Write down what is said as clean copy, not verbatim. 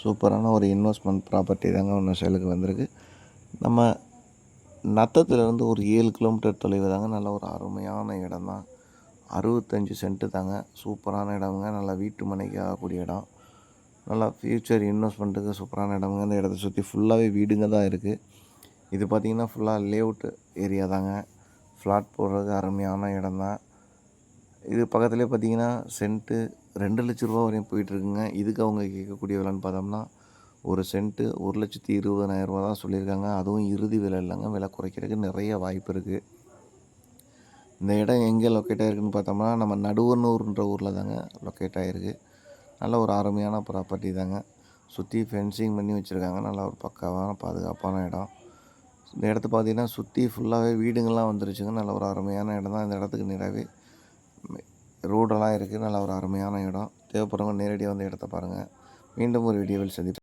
சூப்பரான ஒரு investment property தாங்க ஒன்று சேலுக்கு வந்திருக்கு. நம்ம நத்தத்துலேருந்து ஒரு 7 கிலோமீட்டர் தொலைவு தாங்க. நல்ல ஒரு அருமையான இடம் தான். 65 சென்ட்டு தாங்க. சூப்பரான இடமுங்க. நல்லா வீட்டு மனைக்கு ஆகக்கூடிய இடம். நல்லா ஃப்யூச்சர் இன்வெஸ்ட்மெண்ட்டுக்கு சூப்பரான இடமுங்க. இந்த இடத்த சுற்றி ஃபுல்லாகவே வீடுங்க தான் இருக்குது. இது பார்த்திங்கன்னா ஃபுல்லாக லேஅவுட் ஏரியா தாங்க. ஃப்ளாட் போடுறதுக்கு அருமையான இடம் தான். இது பக்கத்துலேயே பார்த்திங்கன்னா சென்ட்டு 2 லட்ச ரூபா வரையும் போயிட்டுருக்குங்க. இதுக்கு அவங்க கேட்கக்கூடிய விலைன்னு பார்த்தோம்னா ஒரு சென்ட்டு 1,20,000 ரூபா தான் சொல்லியிருக்காங்க. அதுவும் இறுதி விலை இல்லைங்க. விலை குறைக்கிறதுக்கு நிறைய வாய்ப்பு இருக்குது. இந்த இடம் எங்கே லொக்கேட் ஆகிருக்குன்னு பார்த்தோம்னா நம்ம நடுவனூர்ன்ற ஊரில் தாங்க லொக்கேட் ஆகிருக்கு. நல்ல ஒரு அருமையான ப்ராப்பர்ட்டி தாங்க. சுற்றி ஃபென்சிங் பண்ணி வச்சுருக்காங்க. நல்ல ஒரு பக்காவான பாதுகாப்பான இடம். இந்த இடத்த பார்த்திங்கன்னா சுற்றி ஃபுல்லாகவே வீடுங்கள்லாம் வந்துருச்சுங்க. நல்ல ஒரு அருமையான இடம் தான். இந்த இடத்துக்கு நேராகவே ரோடெல்லாம் இருக்குது. நல்ல ஒரு அருமையான இடம். தேவைப்படுறவங்க நேரடியாக வந்து இடத்த பாருங்கள். மீண்டும் ஒரு வீடியோவில் சந்திப்போம்.